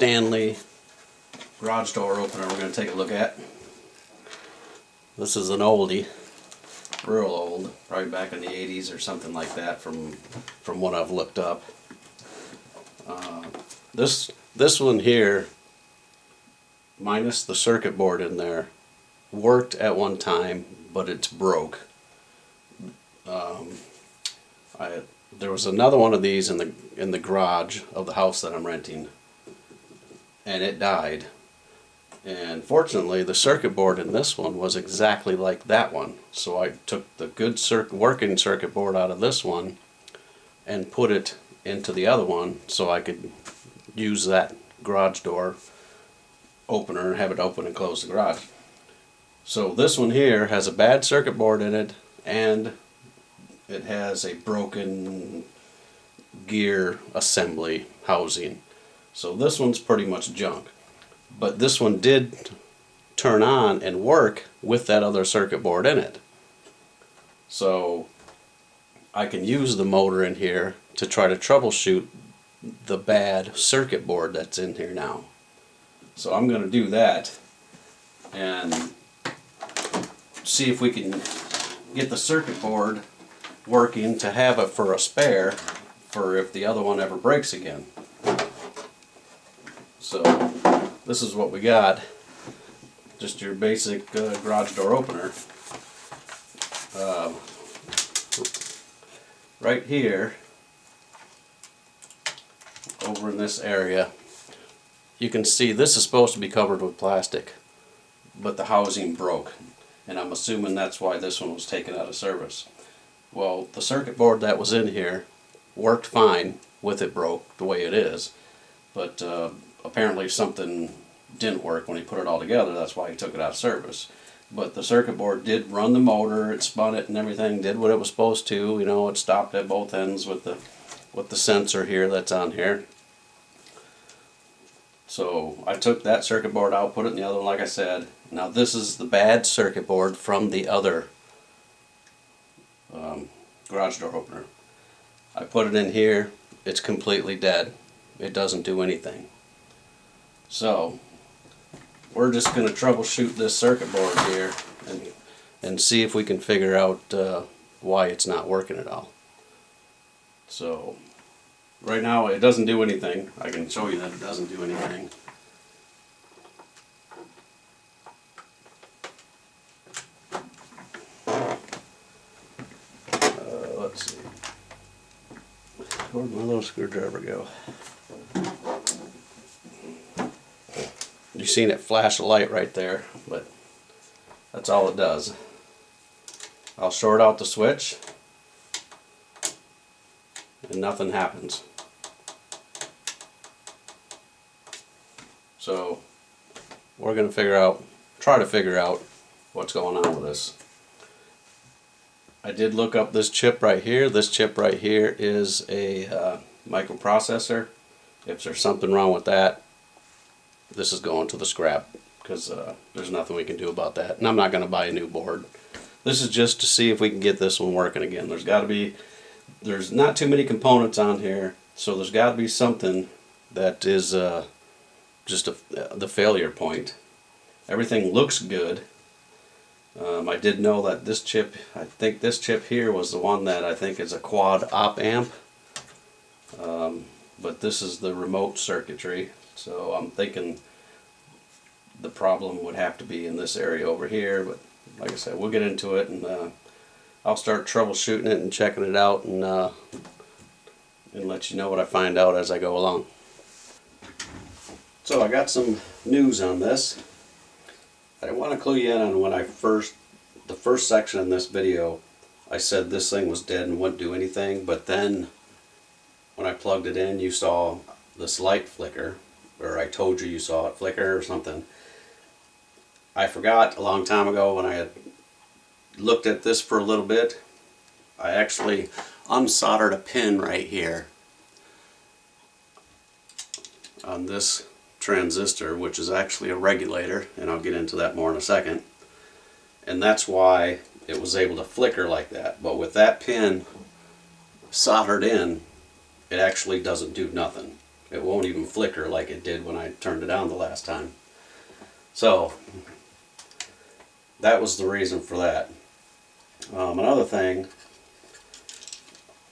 Stanley garage door opener we're going to take a look at. This is an oldie, real old, probably back in the 80s or something like that from what I've looked up. This one here, minus the circuit board in there, worked at one time, but it's broke. There was another one of these in the garage of the house that I'm renting, and it died. And fortunately, the circuit board in this one was exactly like that one. So I took the good working circuit board out of this one and put it into the other one so I could use that garage door opener and have it open and close the garage. So this one here has a bad circuit board in it, and it has a broken gear assembly housing. So this one's pretty much junk. But this one did turn on and work with that other circuit board in it. So I can use the motor in here to try to troubleshoot the bad circuit board that's in here now. So I'm going to do that and see if we can get the circuit board working to have it for a spare for if the other one ever breaks again. So this is what we got, just your basic garage door opener. Right here, over in this area, you can see this is supposed to be covered with plastic, but the housing broke, and I'm assuming that's why this one was taken out of service. Well, the circuit board that was in here worked fine with it broke the way it is, but apparently something didn't work when he put it all together. That's why he took it out of service. But the circuit board did run the motor, it spun it and everything, did what it was supposed to. You know, it stopped at both ends with the sensor here that's on here. So I took that circuit board out, put it in the other one like I said. Now this is the bad circuit board from the other garage door opener. I put it in here, it's completely dead. It doesn't do anything. So we're just going to troubleshoot this circuit board here and see if we can figure out why it's not working at all. So right now it doesn't do anything. I can show you that it doesn't do anything. Let's see. Where'd my little screwdriver go? You've seen it flash a light right there, but that's all it does. I'll short out the switch and nothing happens. So we're going to try to figure out what's going on with this. I did look up this chip right here. This chip right here is a microprocessor. If there's something wrong with that, this is going to the scrap, because there's nothing we can do about that, and I'm not going to buy a new board. This is just to see if we can get this one working again. There's not too many components on here, so there's got to be something that is just the failure point. Everything looks good. I did know that this chip, I think this chip here was the one that I think is a quad op amp, but this is the remote circuitry. So I'm thinking the problem would have to be in this area over here, but like I said, we'll get into it, and I'll start troubleshooting it and checking it out, and let you know what I find out as I go along. So I got some news on this. I want to clue you in on when the first section in this video, I said this thing was dead and wouldn't do anything, but then when I plugged it in, you saw this light flicker, or I told you saw it flicker or something. I forgot a long time ago when I had looked at this for a little bit, I actually unsoldered a pin right here on this transistor, which is actually a regulator, and I'll get into that more in a second. And that's why it was able to flicker like that. But with that pin soldered in, it actually doesn't do nothing. It won't even flicker like it did when I turned it on the last time. So that was the reason for that. Another thing,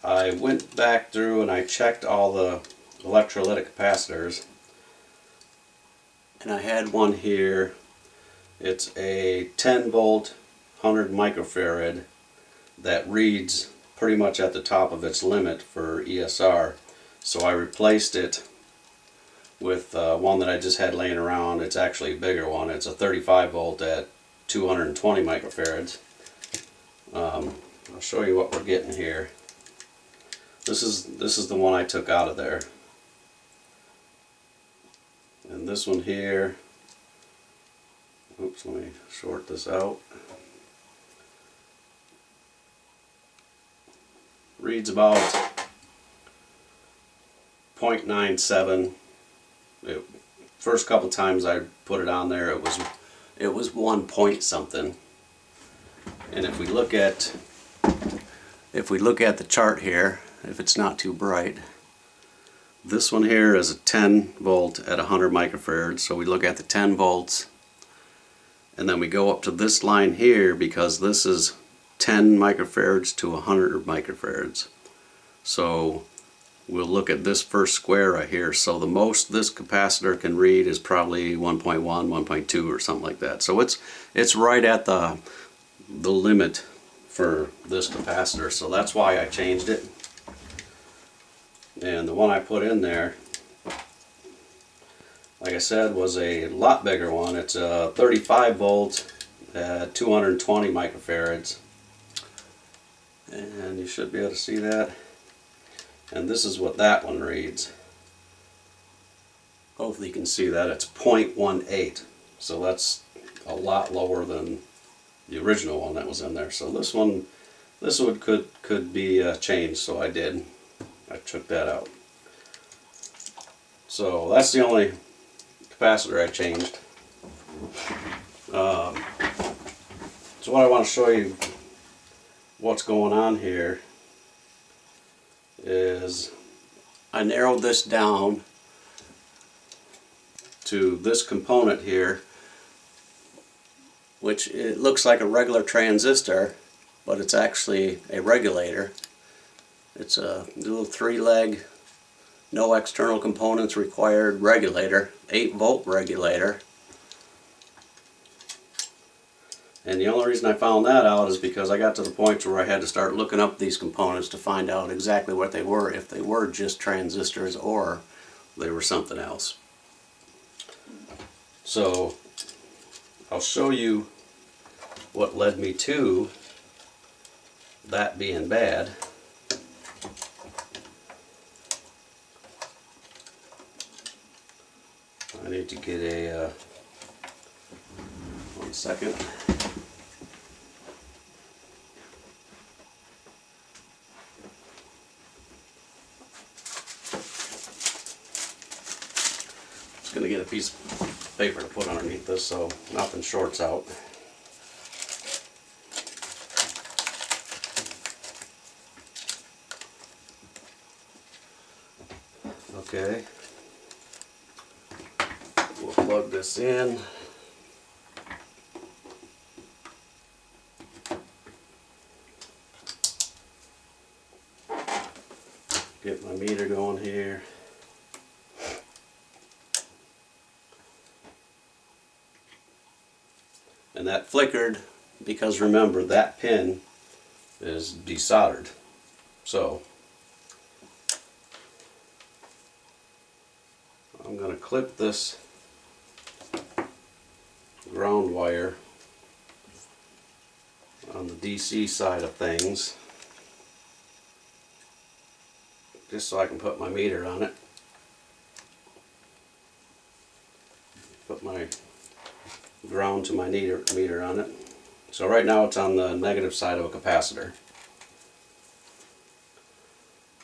I went back through and I checked all the electrolytic capacitors, and I had one here. It's a 10 volt 100 microfarad that reads pretty much at the top of its limit for ESR. So I replaced it with one that I just had laying around. It's actually a bigger one. It's a 35 volt at 220 microfarads. I'll show you what we're getting here. This is the one I took out of there. And this one here, oops, let me short this out. Reads about 0.97. First couple times I put it on there, it was 1 point something. And if we look at the chart here, if it's not too bright, this one here is a 10 volt at 100 microfarads. So we look at the 10 volts, and then we go up to this line here because this is 10 microfarads to 100 microfarads. So we'll look at this first square right here. So the most this capacitor can read is probably 1.1, 1.2 or something like that. So it's right at the limit for this capacitor. So that's why I changed it. And the one I put in there, like I said, was a lot bigger one. It's a 35 volt at 220 microfarads. And you should be able to see that. And this is what that one reads. Hopefully you can see that. It's 0.18. So that's a lot lower than the original one that was in there. So this one could be changed, so I did. I took that out. So that's the only capacitor I changed. So what I want to show you what's going on here is I narrowed this down to this component here, which it looks like a regular transistor, but it's actually a regulator. It's a little 3-leg, no external components required regulator, 8 volt regulator. And the only reason I found that out is because I got to the point where I had to start looking up these components to find out exactly what they were, if they were just transistors or they were something else. So I'll show you what led me to that being bad. I need to get a 1 second. Just going to get a piece of paper to put underneath this so nothing shorts out. Okay. We'll plug this in. Get my meter going here. And that flickered because remember that pin is desoldered. So I'm going to clip this ground wire on the DC side of things just so I can put my meter on it. Put my ground to my meter on it. So right now it's on the negative side of a capacitor.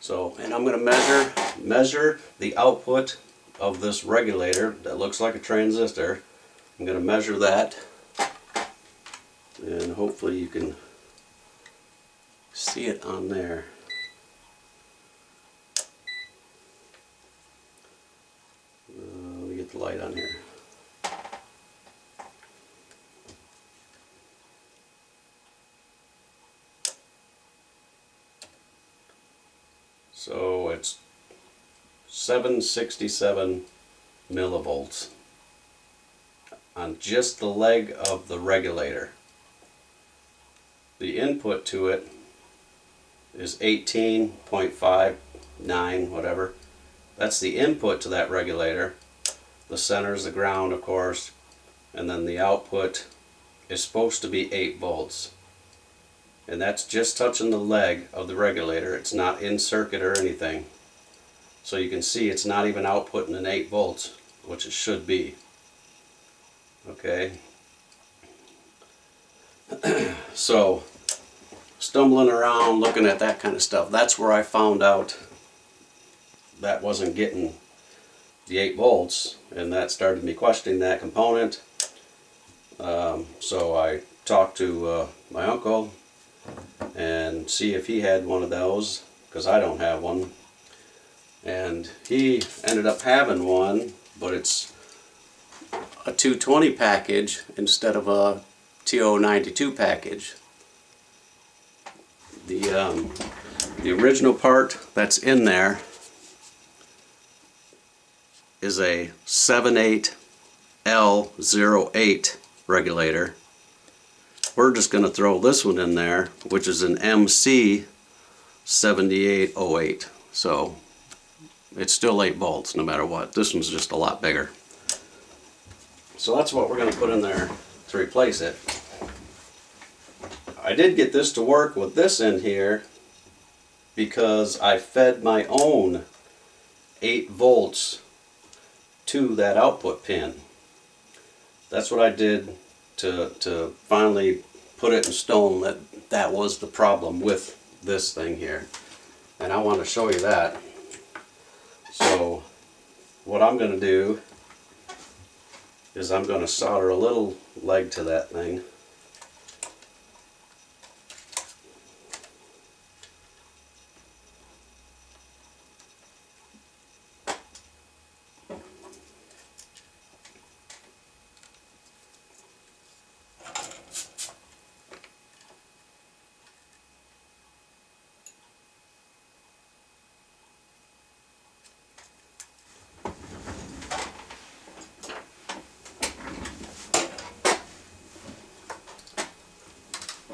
So, and I'm going to measure the output of this regulator that looks like a transistor. I'm going to measure that, and hopefully you can see it on there. the light on here. So it's 767 millivolts on just the leg of the regulator. The input to it is 18.59, whatever. That's the input to that regulator. The center is the ground, of course, and then the output is supposed to be 8 volts. And that's just touching the leg of the regulator. It's not in circuit or anything. So you can see it's not even outputting an 8 volts, which it should be. Okay. So, stumbling around looking at that kind of stuff, that's where I found out that wasn't getting the 8 volts, and that started me questioning that component. So I talked to my uncle and see if he had one of those, because I don't have one. And he ended up having one, but it's a 220 package instead of a TO92 package. The original part that's in there is a 78L08 regulator. We're just going to throw this one in there, which is an MC7808. So it's still 8 volts no matter what. This one's just a lot bigger. So that's what we're going to put in there to replace it. I did get this to work with this in here because I fed my own 8 volts to that output pin. That's what I did to finally put it in stone that that was the problem with this thing here. And I want to show you that. So what I'm going to do is I'm going to solder a little leg to that thing.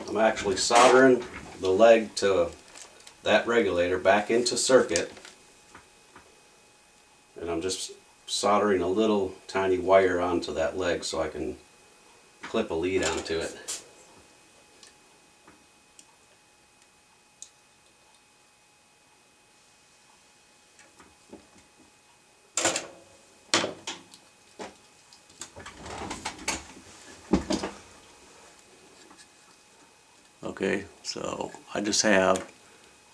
I'm actually soldering the leg to that regulator back into circuit, and I'm just soldering a little tiny wire onto that leg so I can clip a lead onto it. Okay, so I just have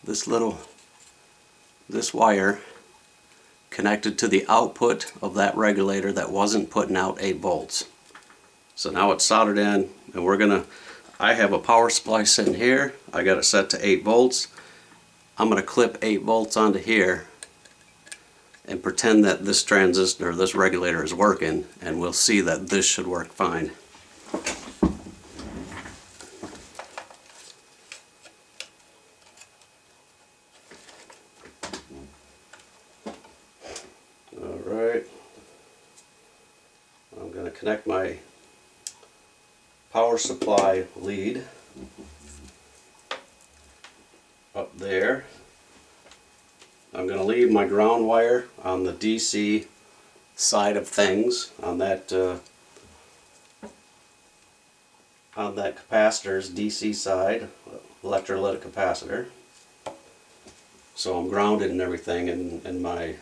this wire connected to the output of that regulator that wasn't putting out 8 volts. So now it's soldered in, and I have a power supply sitting here. I got it set to 8 volts. I'm going to clip 8 volts onto here and pretend that this transistor, this regulator is working, and we'll see that this should work fine. Alright, I'm going to connect my power supply lead up there. I'm going to leave my ground wire on the DC side of things, on that capacitor's DC side, electrolytic capacitor. So I'm grounded and everything, and my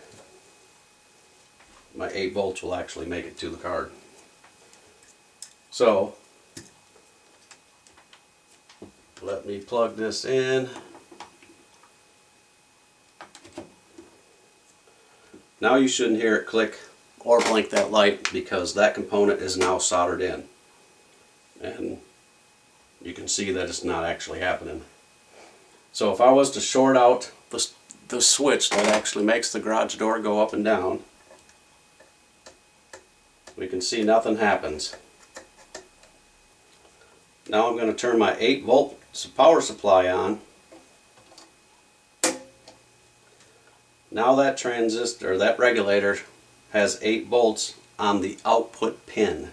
8 volts will actually make it to the card. So let me plug this in. Now you shouldn't hear it click or blink that light because that component is now soldered in. And you can see that it's not actually happening. So if I was to short out the, the switch that actually makes the garage door go up and down. we can see nothing happens. Now I'm going to turn my 8-volt power supply on. Now that transistor, that regulator, has 8 volts on the output pin.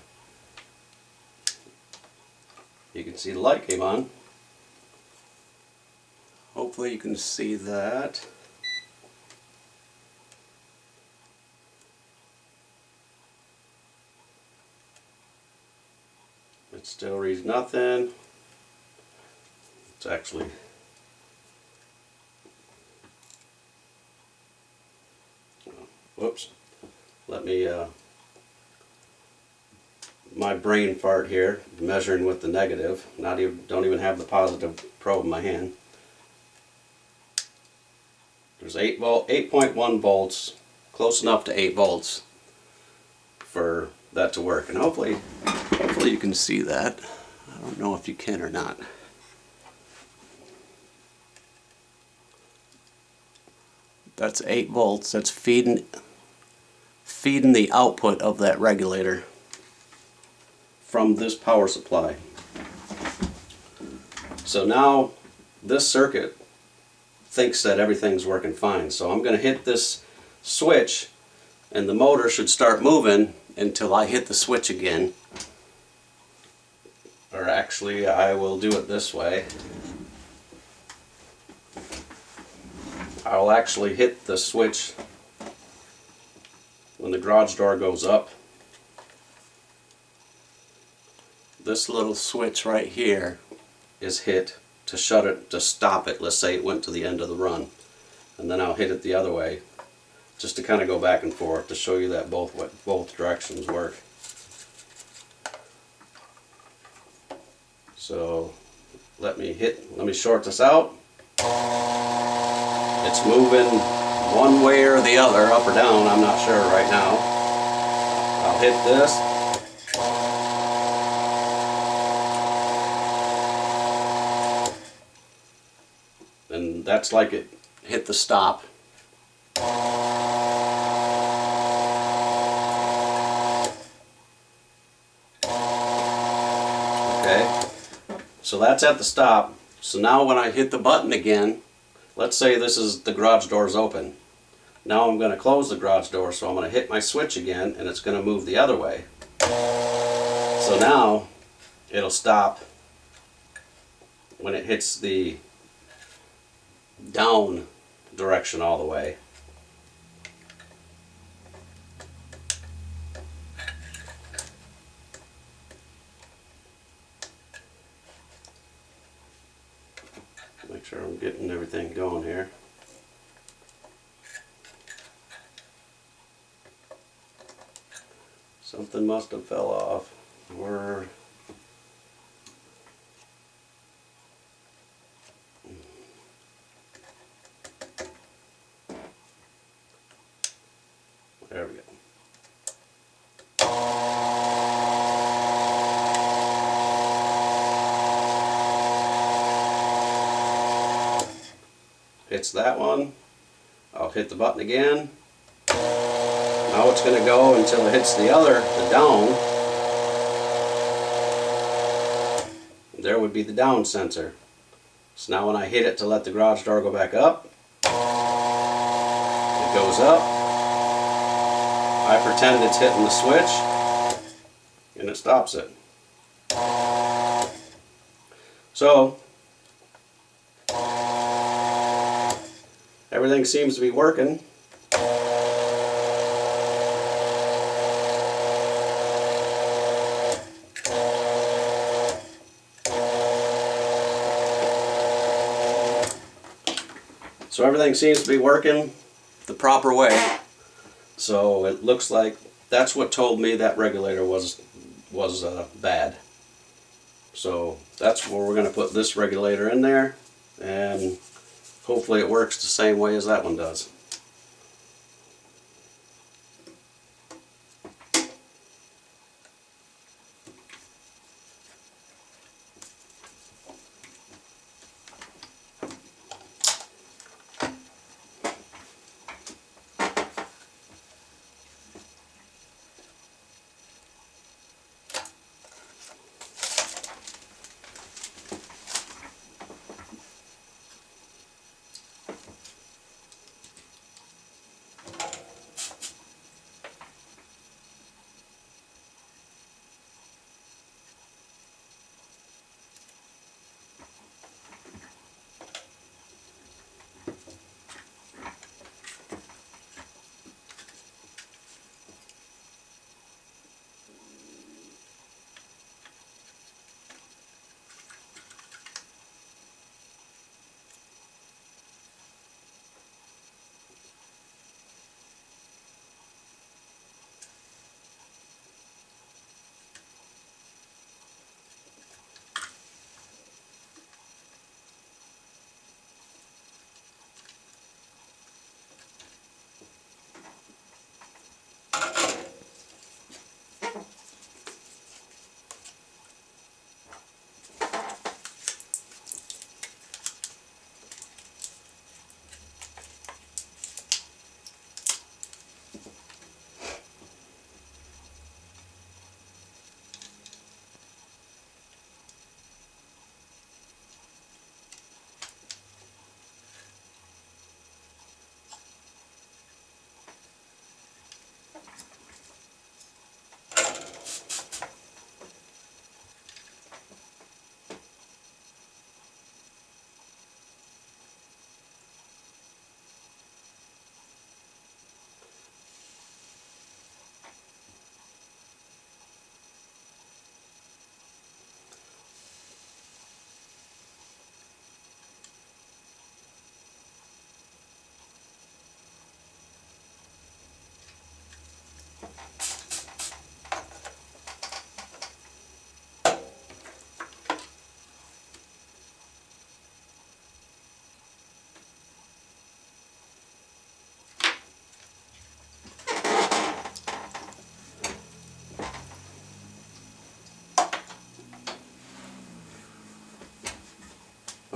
You can see the light came on. Hopefully you can see that. It still reads nothing. It's actually whoops. Let me my brain fart here, measuring with the negative. Don't even have the positive probe in my hand. There's 8.1 volts, close enough to 8 volts for that to work. And hopefully you can see that. I don't know if you can or not. That's 8 volts. That's feeding the output of that regulator from this power supply. So now this circuit thinks that everything's working fine. So I'm going to hit this switch and the motor should start moving until I hit the switch again. Or actually, I will do it this way. I'll actually hit the switch when the garage door goes up. This little switch right here is hit to shut it, to stop it. Let's say it went to the end of the run. And then I'll hit it the other way, just to kind of go back and forth to show you that both directions work. So let me short this out. It's moving one way or the other, up or down, I'm not sure right now. I'll hit this. And that's like it hit the stop. Okay, so that's at the stop. So now when I hit the button again, let's say this is the garage door's open. Now I'm going to close the garage door, so I'm going to hit my switch again and it's going to move the other way. So now it'll stop when it hits the down direction all the way. Make sure I'm getting everything going here. Something must have fell off. There we go. Hits that one. I'll hit the button again. Now it's going to go until it hits the down. There would be the down sensor. So now when I hit it to let the garage door go back up, it goes up. I pretend it's hitting the switch, and it stops it. So everything seems to be working. So everything seems to be working the proper way. So it looks like that's what told me that regulator was bad. So that's where we're going to put this regulator in there, and hopefully it works the same way as that one does.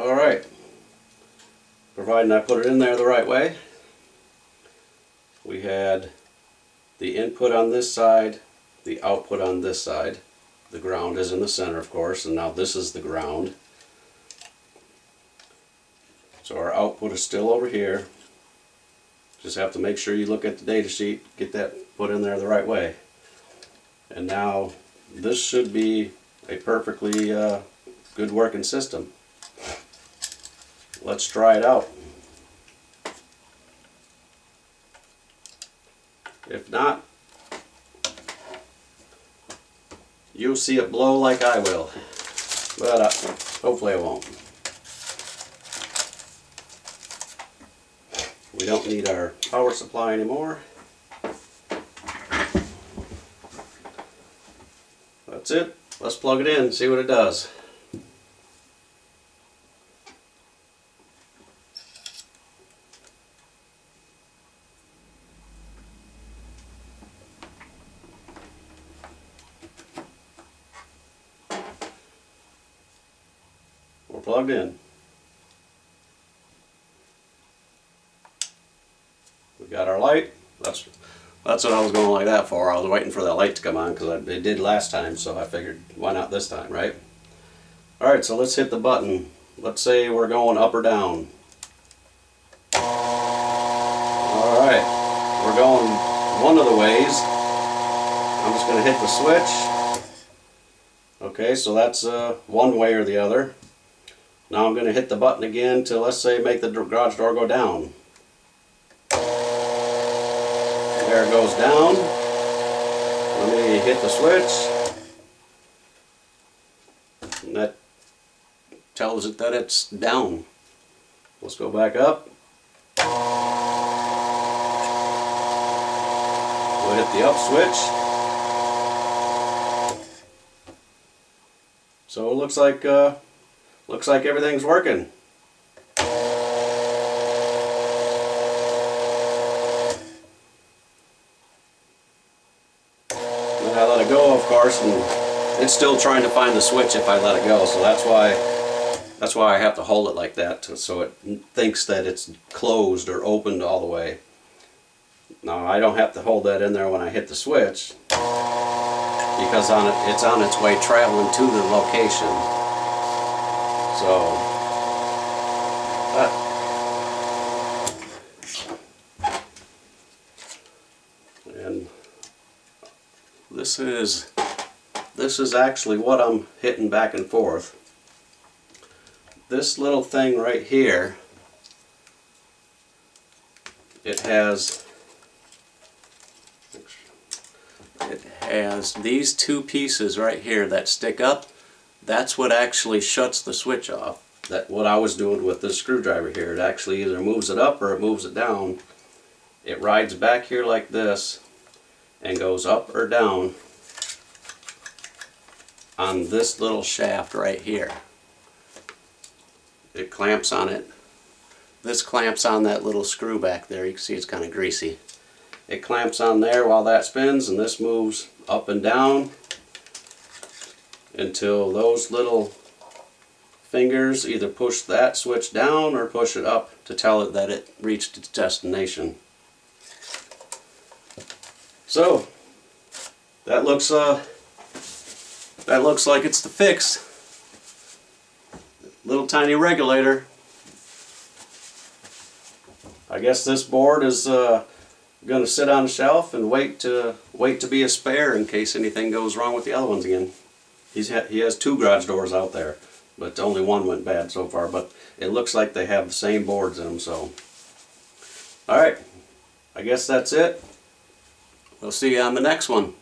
Alright, providing I put it in there the right way. We had the input on this side, the output on this side. The ground is in the center, of course, and now this is the ground. So our output is still over here. Just have to make sure you look at the data sheet, get that put in there the right way. And now this should be a perfectly good working system. Let's try it out. If not, you'll see it blow like I will, but hopefully I won't. We don't need our power supply anymore. That's it. Let's plug it in and see what it does. We're plugged in. We got our light. That's what I was going like that for. I was waiting for that light to come on because it did last time, so I figured why not this time, right? Alright, so let's hit the button. Let's say we're going up or down. Alright, we're going one of the ways. I'm just going to hit the switch. Okay, so that's one way or the other. Now I'm going to hit the button again to, let's say, make the garage door go down. There it goes down. Let me hit the switch. And that tells it that it's down. Let's go back up. We'll hit the up switch. So it looks like everything's working. I let it go, of course, and it's still trying to find the switch if I let it go, so that's why I have to hold it like that, so it thinks that it's closed or opened all the way. Now I don't have to hold that in there when I hit the switch because it's on its way traveling to the location. So and this is actually what I'm hitting back and forth. This little thing right here, it has these two pieces right here that stick up. That's what actually shuts the switch off. That what I was doing with this screwdriver here. It actually either moves it up or it moves it down. It rides back here like this and goes up or down on this little shaft right here. It clamps on it. This clamps on that little screw back there. You can see it's kind of greasy. It clamps on there while that spins, and this moves up and down until those little fingers either push that switch down or push it up to tell it that it reached its destination. So that looks like it's the fix. Little tiny regulator. I guess this board is going to sit on the shelf and wait to be a spare in case anything goes wrong with the other ones again. He has two garage doors out there, but only one went bad so far. But it looks like they have the same boards in them. So, all right, I guess that's it. We'll see you on the next one.